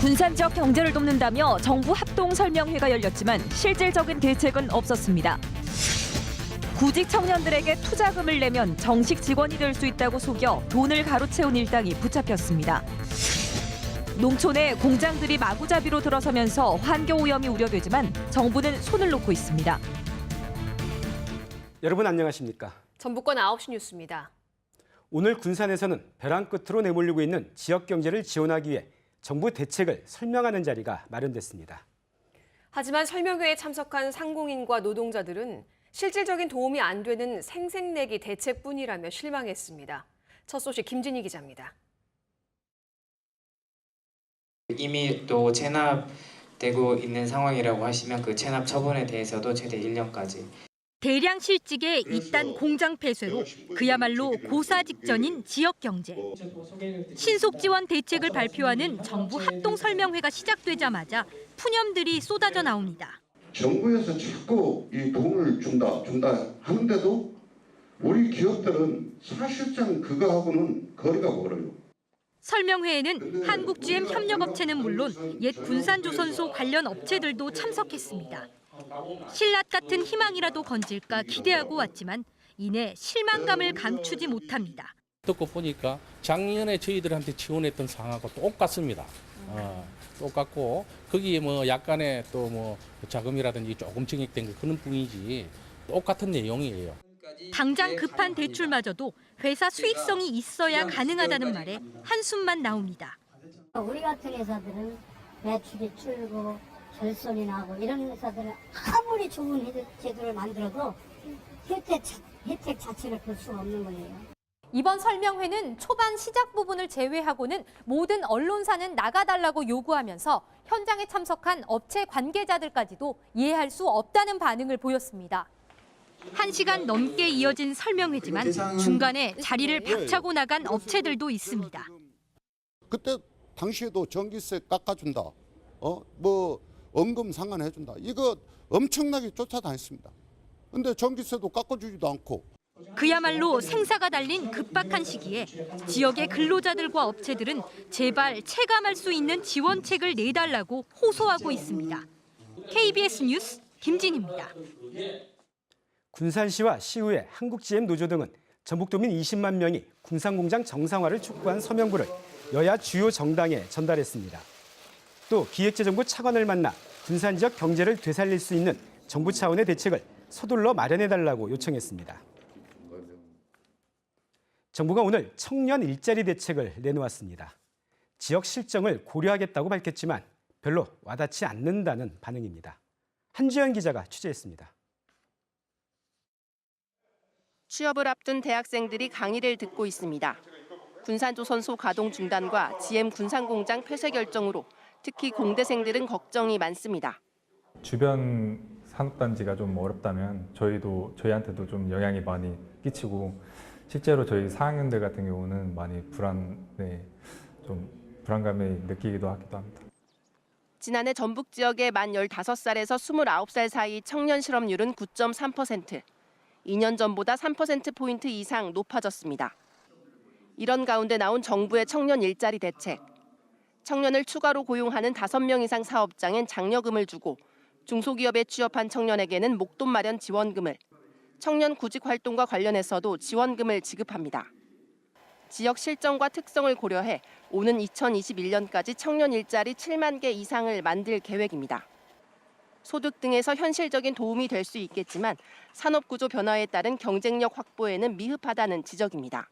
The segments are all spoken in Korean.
군산 지역 경제를 돕는다며 정부 합동 설명회가 열렸지만 실질적인 대책은 없었습니다. 구직 청년들에게 투자금을 내면 정식 직원이 될 수 있다고 속여 돈을 가로채운 일당이 붙잡혔습니다. 농촌에 공장들이 마구잡이로 들어서면서 환경오염이 우려되지만 정부는 손을 놓고 있습니다. 여러분 안녕하십니까? 전북권 9시 뉴스입니다. 오늘 군산에서는 벼랑 끝으로 내몰리고 있는 지역 경제를 지원하기 위해 정부 대책을 설명하는 자리가 마련됐습니다. 하지만 설명회에 참석한 상공인과 노동자들은 실질적인 도움이 안 되는 생색내기 대책뿐이라며 실망했습니다. 첫 소식 김진희 기자입니다. 이미 또 체납되고 있는 상황이라고 하시면 그 체납 처분에 대해서도 최대 1년까지. 대량 실직의 잇단 공장 폐쇄로 그야말로 고사 직전인 지역 경제. 신속 지원 대책을 발표하는 정부 합동 설명회가 시작되자마자 푸념들이 쏟아져 나옵니다. 정부에서 자꾸 이 돈을 준다 하는데도 우리 기업들은 사실상 그거하고는 거리가 멀어요. 설명회에는 한국-GM 협력업체는 물론 옛 군산조선소 관련 업체들도 참석했습니다. 신라 같은 희망이라도 건질까 기대하고 왔지만 이내 실망감을 감추지 못합니다. 듣고 보니까 작년에 저희들한테 지원했던 상황하고 똑같습니다. 똑같고 거기에 뭐 약간의 또 뭐 자금이라든지 조금 증액된 거 그런 뿐이지 똑같은 내용이에요. 당장 급한 대출마저도 회사 수익성이 있어야 가능하다는 말에 한숨만 나옵니다. 우리 같은 회사들은 매출이 줄고 결손이 나고 이런 회사들은 아무리 좋은 제도를 만들어도 혜택 자체를 볼 수가 없는 거예요. 이번 설명회는 초반 시작 부분을 제외하고는 모든 언론사는 나가달라고 요구하면서 현장에 참석한 업체 관계자들까지도 이해할 수 없다는 반응을 보였습니다. 1시간 넘게 이어진 설명회지만 중간에 자리를 박차고 나간 업체들도 있습니다. 그때 당시에도 전기세 깎아준다, 원금 상환해준다. 이거 엄청나게 쫓아다녔습니다. 근데 전기세도 깎아주지도 않고. 그야말로 생사가 달린 급박한 시기에 지역의 근로자들과 업체들은 제발 체감할 수 있는 지원책을 내달라고 호소하고 있습니다. KBS 뉴스 김진희입니다. 군산시와 시의회, 한국-GM 노조 등은 전북도민 20만 명이 군산공장 정상화를 촉구한 서명부를 여야 주요 정당에 전달했습니다. 또 기획재정부 차관을 만나 군산 지역 경제를 되살릴 수 있는 정부 차원의 대책을 서둘러 마련해달라고 요청했습니다. 정부가 오늘 청년 일자리 대책을 내놓았습니다. 지역 실정을 고려하겠다고 밝혔지만 별로 와닿지 않는다는 반응입니다. 한주연 기자가 취재했습니다. 취업을 앞둔 대학생들이 강의를 듣고 있습니다. 군산조선소 가동 중단과 GM 군산공장 폐쇄 결정으로 특히 공대생들은 걱정이 많습니다. 주변 산업단지가 좀 어렵다면 저희한테도 좀 영향이 많이 끼치고 실제로 저희 4학년들 같은 경우는 많이 불안감을 느끼기도 하기도 합니다. 지난해 전북 지역의 만 15살에서 29살 사이 청년 실업률은 9.3%. 2년 전보다 3%포인트 이상 높아졌습니다. 이런 가운데 나온 정부의 청년 일자리 대책. 청년을 추가로 고용하는 5명 이상 사업장엔 장려금을 주고 중소기업에 취업한 청년에게는 목돈 마련 지원금을, 청년 구직 활동과 관련해서도 지원금을 지급합니다. 지역 실정과 특성을 고려해 오는 2021년까지 청년 일자리 7만 개 이상을 만들 계획입니다. 소득 등에서 현실적인 도움이 될 수 있겠지만 산업구조 변화에 따른 경쟁력 확보에는 미흡하다는 지적입니다.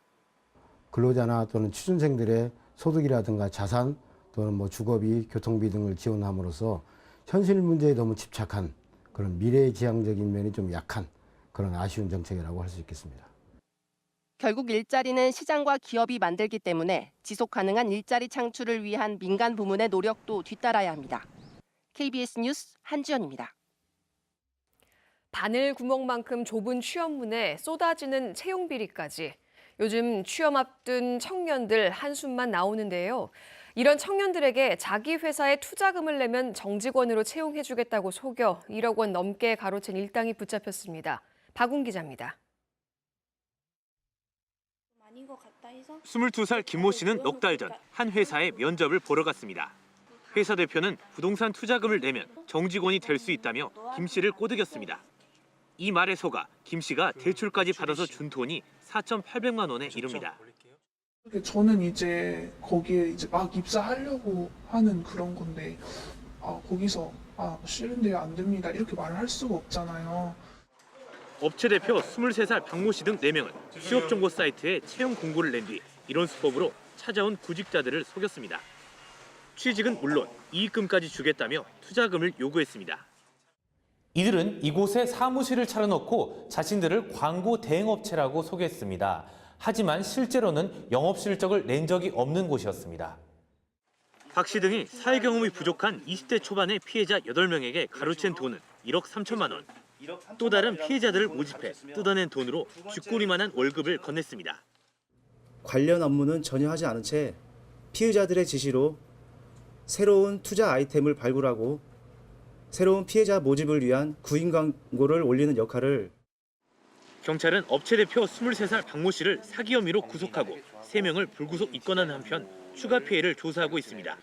근로자나 또는 취준생들의 소득이라든가 자산 또는 주거비, 교통비 등을 지원함으로써 현실 문제에 너무 집착한 그런 미래지향적인 면이 좀 약한 그런 아쉬운 정책이라고 할 수 있겠습니다. 결국 일자리는 시장과 기업이 만들기 때문에 지속 가능한 일자리 창출을 위한 민간 부문의 노력도 뒤따라야 합니다. KBS 뉴스 한주연입니다. 바늘 구멍만큼 좁은 취업문에 쏟아지는 채용 비리까지. 요즘 취업 앞둔 청년들 한숨만 나오는데요. 이런 청년들에게 자기 회사에 투자금을 내면 정직원으로 채용해주겠다고 속여 1억 원 넘게 가로챈 일당이 붙잡혔습니다. 박웅 기자입니다. 22살 김모 씨는 넉 달 전 한 회사에 면접을 보러 갔습니다. 회사 대표는 부동산 투자금을 내면 정직원이 될 수 있다며 김 씨를 꼬드겼습니다. 이 말에 속아 김 씨가 대출까지 받아서 준 돈이 4,800만 원에 이릅니다. 저는 이제 거기에 이제 막 입사하려고 하는 그런 건데 거기서 싫은데요, 안 됩니다 이렇게 말을 할 수가 없잖아요. 업체 대표 23살 박모 씨 등 4명은 취업정보 사이트에 채용 공고를 낸 뒤 이런 수법으로 찾아온 구직자들을 속였습니다. 취직은 물론 이익금까지 주겠다며 투자금을 요구했습니다. 이들은 이곳에 사무실을 차려놓고 자신들을 광고 대행업체라고 소개했습니다. 하지만 실제로는 영업 실적을 낸 적이 없는 곳이었습니다. 박 씨 등이 사회 경험이 부족한 20대 초반의 피해자 8명에게 가로챈 돈은 1억 3천만 원. 또 다른 피해자들을 모집해 뜯어낸 돈으로 쥐꼬리만한 월급을 건넸습니다. 관련 업무는 전혀 하지 않은 채 피해자들의 지시로 새로운 투자 아이템을 발굴하고 새로운 피해자 모집을 위한 구인 광고를 올리는 역할을. 경찰은 업체 대표 23살 박모 씨를 사기 혐의로 구속하고 3명을 불구속 입건하는 한편 추가 피해를 조사하고 있습니다.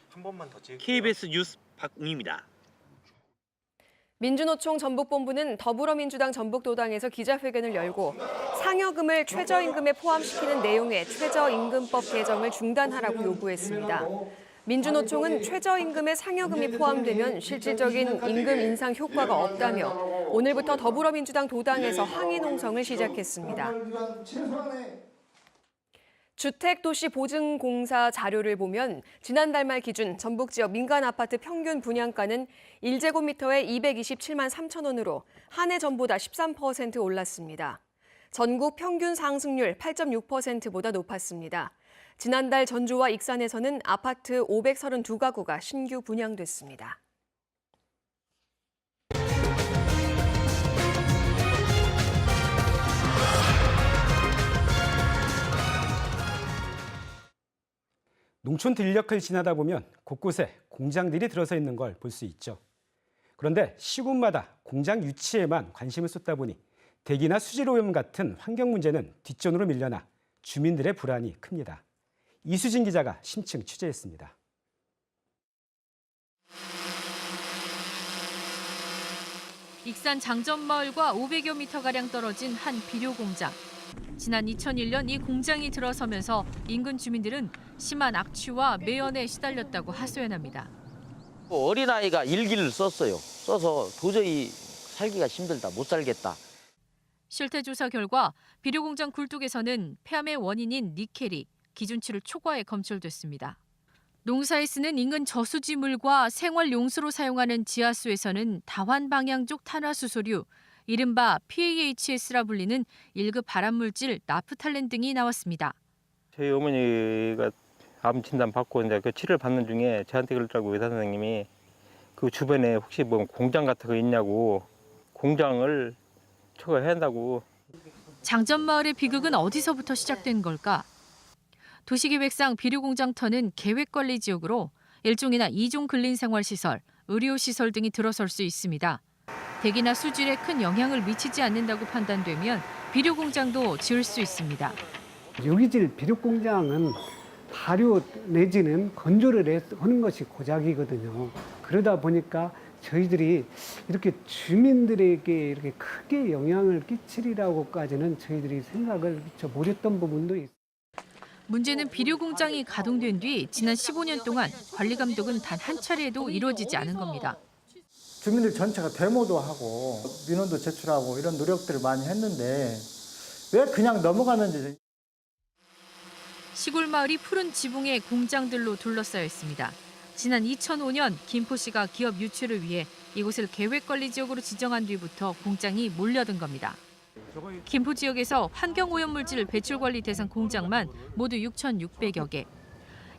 KBS 뉴스 박웅입니다. 민주노총 전북본부는 더불어민주당 전북도당에서 기자회견을 열고 상여금을 최저임금에 포함시키는 내용의 최저임금법 개정을 중단하라고 요구했습니다. 민주노총은 최저임금에 상여금이 포함되면 실질적인 임금 인상 효과가 없다며 오늘부터 더불어민주당 도당에서 항의 농성을 시작했습니다. 주택도시보증공사 자료를 보면 지난달 말 기준 전북 지역 민간 아파트 평균 분양가는 1제곱미터에 227만 3천 원으로 한 해 전보다 13% 올랐습니다. 전국 평균 상승률 8.6%보다 높았습니다. 지난달 전주와 익산에서는 아파트 532가구가 신규 분양됐습니다. 농촌 들녘을 지나다 보면 곳곳에 공장들이 들어서 있는 걸 볼 수 있죠. 그런데 시군마다 공장 유치에만 관심을 쏟다 보니 대기나 수질오염 같은 환경 문제는 뒷전으로 밀려나 주민들의 불안이 큽니다. 이수진 기자가 심층 취재했습니다. 익산 장전마을과 500여 미터가량 떨어진 한 비료 공장. 지난 2001년 이 공장이 들어서면서 인근 주민들은 심한 악취와 매연에 시달렸다고 하소연합니다. 어린아이가 일기를 써서 도저히 살기가 힘들다, 못 살겠다. 실태조사 결과 비료 공장 굴뚝에서는 폐암의 원인인 니켈이 기준치를 초과해 검출됐습니다. 농사에 쓰는 인근 저수지물과 생활용수로 사용하는 지하수에서는 다환방향족 탄화수소류, 이른바 PAHS라 불리는 1급 발암물질 나프탈렌 등이 나왔습니다. 저희 어머니가 암 진단 받고 이제 그 치료를 받는 중에 저한테 그러더라고, 의사 선생님이. 그 주변에 혹시 뭐 공장 같은 거 있냐고, 공장을 초과해야 한다고. 장전마을의 비극은 어디서부터 시작된 걸까? 도시계획상 비료공장터는 계획관리지역으로 1종이나 2종 근린생활시설, 의료시설 등이 들어설 수 있습니다. 대기나 수질에 큰 영향을 미치지 않는다고 판단되면 비료공장도 지을 수 있습니다. 유기질 비료공장은 발효 내지는 건조를 하는 것이 고작이거든요. 그러다 보니까 저희들이 이렇게 주민들에게 이렇게 크게 영향을 끼치리라고까지는 저희들이 생각을 못했던 부분도 있습니다. 문제는 비료공장이 가동된 뒤 지난 15년 동안 관리 감독은 단 한 차례도 이루어지지 않은 겁니다. 주민들 전체가 데모도 하고 민원도 제출하고 이런 노력들을 많이 했는데 왜 그냥 넘어가는지. 시골 마을이 푸른 지붕의 공장들로 둘러싸여 있습니다. 지난 2005년 김포시가 기업 유치를 위해 이곳을 계획관리지역으로 지정한 뒤부터 공장이 몰려든 겁니다. 김포 지역에서 환경오염물질 배출관리 대상 공장만 모두 6,600여 개.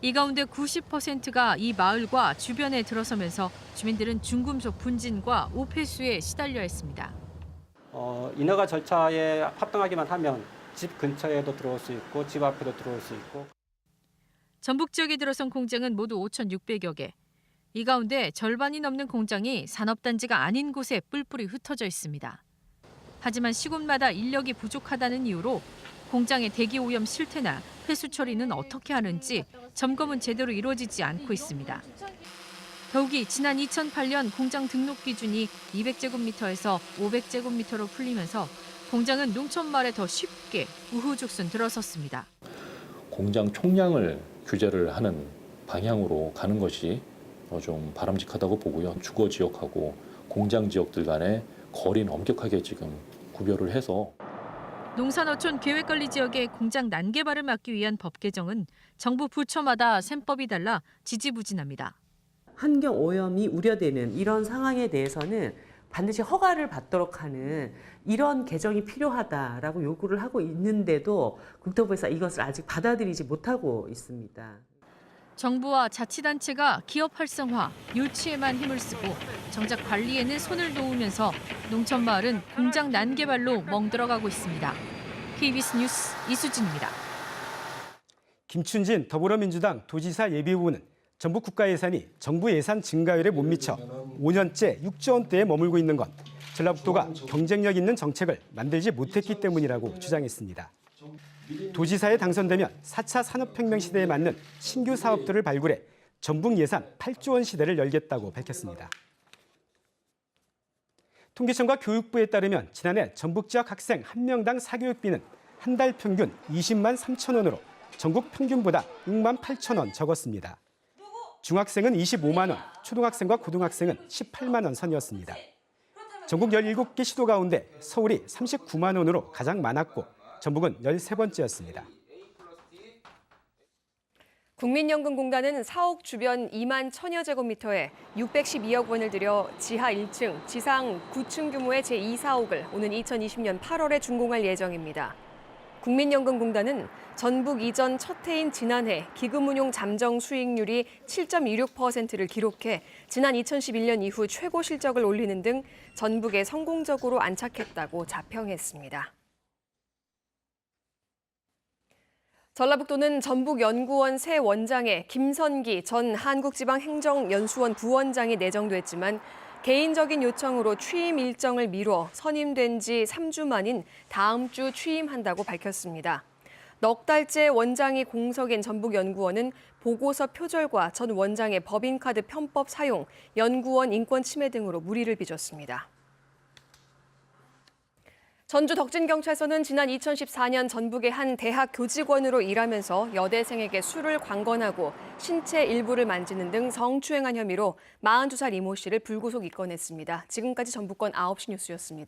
이 가운데 90%가 이 마을과 주변에 들어서면서 주민들은 중금속 분진과 오폐수에 시달려 했습니다. 인허가 절차에 합당하기만 하면 집 근처에도 들어올 수 있고 집 앞에도 들어올 수 있고. 전북 지역에 들어선 공장은 모두 5,600여 개. 이 가운데 절반이 넘는 공장이 산업단지가 아닌 곳에 뿔뿔이 흩어져 있습니다. 하지만 시군마다 인력이 부족하다는 이유로 공장의 대기오염 실태나 폐수 처리는 어떻게 하는지 점검은 제대로 이루어지지 않고 있습니다. 더욱이 지난 2008년 공장 등록 기준이 200제곱미터에서 500제곱미터로 풀리면서 공장은 농촌말에 더 쉽게 우후죽순 들어섰습니다. 공장 총량을 규제를 하는 방향으로 가는 것이 좀 바람직하다고 보고요. 주거 지역하고 공장 지역들 간의 거리는 엄격하게 지금 구별을 해서 농산어촌 계획관리 지역의 공장 난개발을 막기 위한 법 개정은 정부 부처마다 셈법이 달라 지지부진합니다. 환경 오염이 우려되는 이런 상황에 대해서는 반드시 허가를 받도록 하는 이런 개정이 필요하다라고 요구를 하고 있는데도 국토부에서 이것을 아직 받아들이지 못하고 있습니다. 정부와 자치단체가 기업 활성화, 유치에만 힘을 쓰고 정작 관리에는 손을 놓으면서 농촌마을은 공장 난개발로 멍들어가고 있습니다. KBS 뉴스 이수진입니다. 김춘진 더불어민주당 도지사 예비후보는 전북 국가 예산이 정부 예산 증가율에 못 미쳐 5년째 6조 원대에 머물고 있는 건 전라북도가 경쟁력 있는 정책을 만들지 못했기 때문이라고 주장했습니다. 도지사에 당선되면 4차 산업혁명 시대에 맞는 신규 사업들을 발굴해 전북 예산 8조 원 시대를 열겠다고 밝혔습니다. 통계청과 교육부에 따르면 지난해 전북 지역 학생 1명당 사교육비는 한 달 평균 20만 3천 원으로 전국 평균보다 6만 8천 원 적었습니다. 중학생은 25만 원, 초등학생과 고등학생은 18만 원 선이었습니다. 전국 17개 시도 가운데 서울이 39만 원으로 가장 많았고 전북은 13번째였습니다. 국민연금공단은 사옥 주변 2만 1,000여 제곱미터에 612억 원을 들여 지하 1층, 지상 9층 규모의 제2사옥을 오는 2020년 8월에 준공할 예정입니다. 국민연금공단은 전북 이전 첫 해인 지난해 기금운용 잠정 수익률이 7.26%를 기록해 지난 2011년 이후 최고 실적을 올리는 등 전북에 성공적으로 안착했다고 자평했습니다. 전라북도는 전북연구원 새 원장에 김선기 전 한국지방행정연수원 부원장이 내정됐지만 개인적인 요청으로 취임 일정을 미뤄 선임된 지 3주 만인 다음 주 취임한다고 밝혔습니다. 넉 달째 원장이 공석인 전북연구원은 보고서 표절과 전 원장의 법인카드 편법 사용, 연구원 인권 침해 등으로 물의를 빚었습니다. 전주 덕진경찰서는 지난 2014년 전북의 한 대학 교직원으로 일하면서 여대생에게 술을 관건하고 신체 일부를 만지는 등 성추행한 혐의로 42살 이모 씨를 불구속 입건했습니다. 지금까지 전북권 9시 뉴스였습니다.